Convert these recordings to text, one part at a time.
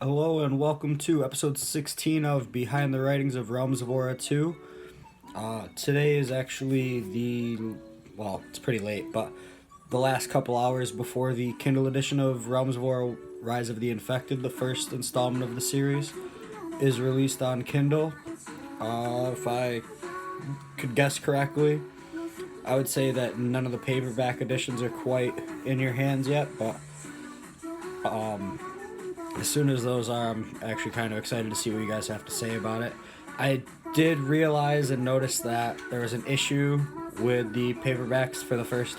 Hello and welcome to episode 16 of Behind the Writings of Realms of Aura 2. Today is actually it's pretty late, but the last couple hours before the Kindle edition of Realms of Aura Rise of the Infected, the first installment of the series, is released on Kindle. If I could guess correctly, I would say that none of the paperback editions are quite in your hands yet, but as soon as those are, I'm actually kind of excited to see what you guys have to say about it. I did realize and notice that there was an issue with the paperbacks for the first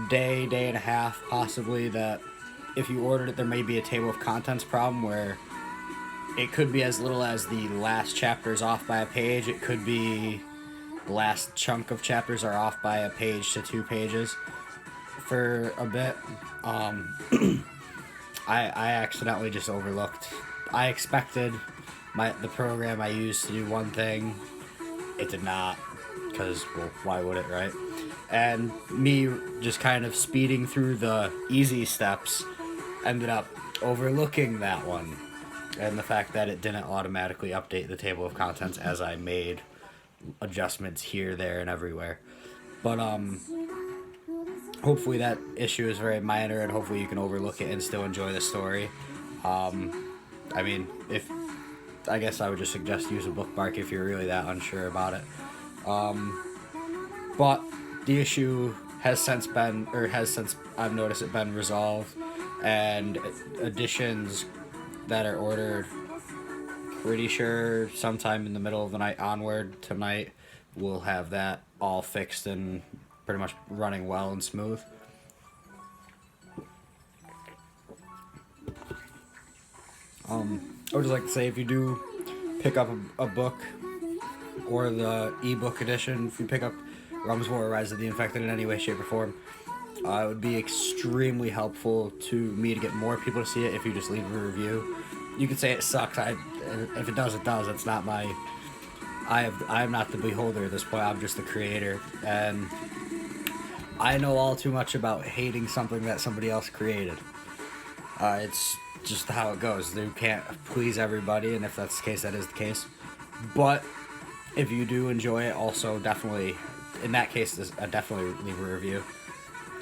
day and a half, possibly, that if you ordered it, there may be a table of contents problem where it could be as little as the last chapters off by a page. It could be the last chunk of chapters are off by a page to 2 pages for a bit. I accidentally just overlooked. I expected the program I used to do one thing. It did not, because, well, why would it, right? And me just kind of speeding through the easy steps ended up overlooking that one. And the fact that it didn't automatically update the table of contents as I made adjustments here, there, and everywhere. But, hopefully that issue is very minor, and hopefully you can overlook it and still enjoy the story. I guess I would just suggest use a bookmark if you're really that unsure about it. But the issue has since I've noticed it been resolved, and editions that are ordered, pretty sure sometime in the middle of the night onward tonight, we'll have that all fixed and pretty much running well and smooth. I would just like to say, if you do pick up a book or the ebook edition, if you pick up Realms of Aura Rise of the Infected in any way, shape, or form, it would be extremely helpful to me to get more people to see it if you just leave a review. You can say it sucks. If it does, it does. It's not my... I'm not the beholder at this point. I'm just the creator, and I know all too much about hating something that somebody else created. It's just how it goes. You can't please everybody, and if that's the case, that is the case. But if you do enjoy it, also definitely, in that case, definitely leave a review.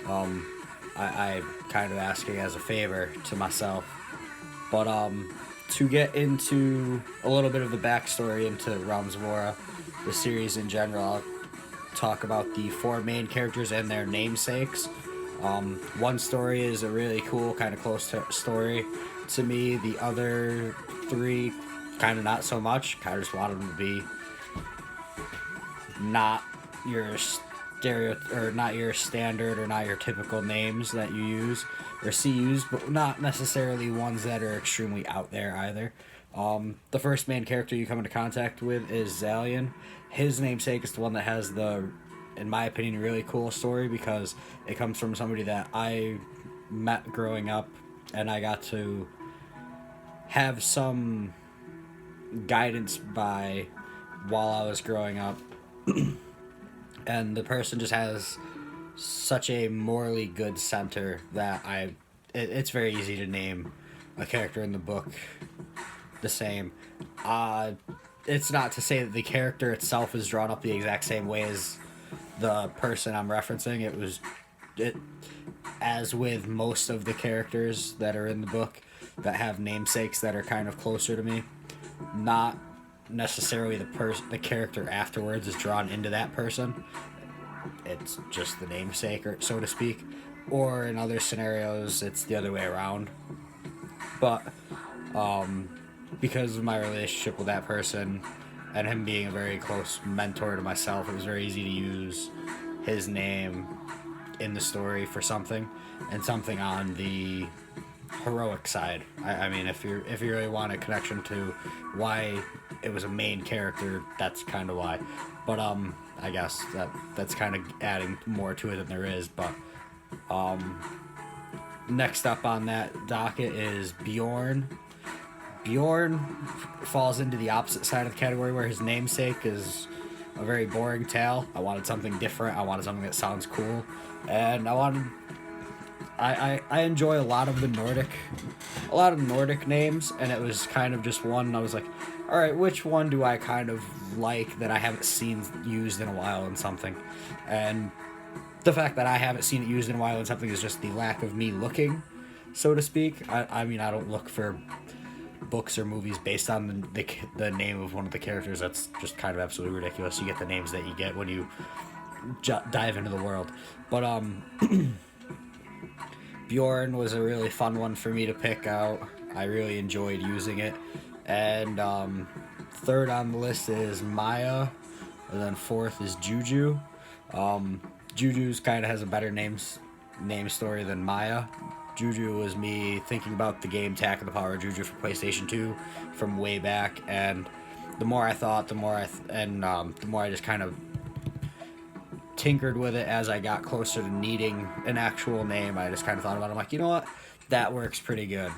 I'm kind of asking as a favor to myself. But to get into a little bit of the backstory into Realms of Aura, the series in general, I'll talk about the 4 main characters and their namesakes. One story is a really cool, kind of close story to me. The other 3, kind of not so much. Kind of just wanted them to be not your not your standard or not your typical names that you use or see used, but not necessarily ones that are extremely out there either. The first main character you come into contact with is Zalian. His namesake is the one that has the, in my opinion, really cool story, because it comes from somebody that I met growing up, and I got to have some guidance by while I was growing up. And the person just has such a morally good center that it's very easy to name a character in the book the same. It's not to say that the character itself is drawn up the exact same way as the person I'm referencing. As with most of the characters that are in the book that have namesakes that are kind of closer to me, not necessarily the character afterwards is drawn into that person. It's just the namesake, or so to speak. Or in other scenarios, it's the other way around. But because of my relationship with that person and him being a very close mentor to myself, it was very easy to use his name in the story for something, and something on the heroic side. I mean, if you really want a connection to why it was a main character, that's kind of why. But I guess that's kind of adding more to it than there is. But next up on that docket is Bjorn. Bjorn falls into the opposite side of the category, where his namesake is a very boring tale. I wanted something different. I wanted something that sounds cool, and I I enjoy a lot of Nordic names, and it was kind of just one. I was like, all right, which one do I kind of like that I haven't seen used in a while in something, and the fact that I haven't seen it used in a while in something is just the lack of me looking, so to speak. I mean, I don't look for books or movies based on the name of one of the characters. That's just kind of absolutely ridiculous. You get the names that you get when you dive into the world. But Bjorn was a really fun one for me to pick out. I really enjoyed using it. And third on the list is Maya, and then fourth is Juju. Juju's kind of has a better name story than Maya. Juju was me thinking about the game Attack of the Power of Juju for PlayStation 2 from way back, and the more I thought, the more I just kind of tinkered with it as I got closer to needing an actual name. I just kind of thought about it. I'm like, you know what? That works pretty good.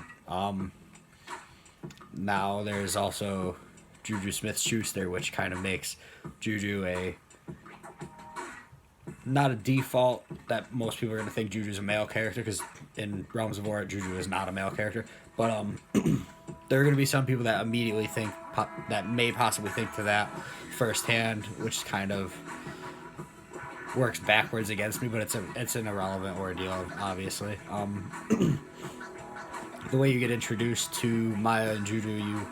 Now there's also Juju Smith-Schuster, which kind of makes Juju not a default that most people are going to think Juju's a male character, because in Realms of War, Juju is not a male character. But there are going to be some people that immediately that may possibly think to that firsthand, which kind of works backwards against me, but it's an irrelevant ordeal, obviously. The way you get introduced to Maya and Juju, you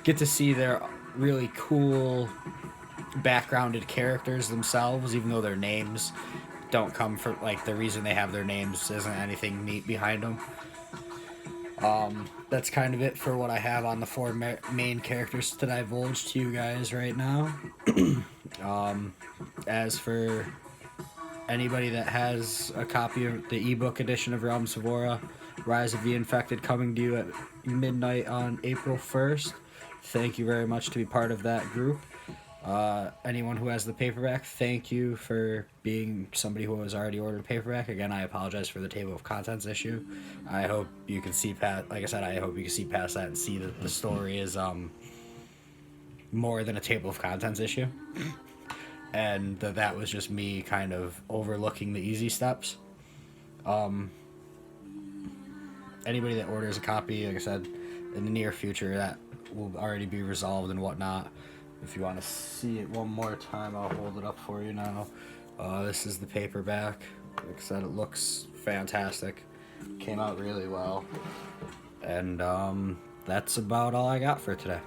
get to see their really cool backgrounded characters themselves, even though their names don't come from, like, the reason they have their names isn't anything neat behind them. That's kind of it for what I have on the four main characters to divulge to you guys right now. As for anybody that has a copy of the ebook edition of Realms of Aura, Rise of the Infected, coming to you at midnight on April 1st, thank you very much to be part of that group. Anyone who has the paperback, thank you for being somebody who has already ordered paperback. Again, I apologize for the table of contents issue. I hope you can see past, like I said, I hope you can see past that and see that the story is more than a table of contents issue. And that was just me kind of overlooking the easy steps. Anybody that orders a copy, like I said, in the near future, that will already be resolved and whatnot. If you want to see it one more time, I'll hold it up for you now. This is the paperback. Like I said, it looks fantastic. Came out really well. And that's about all I got for today.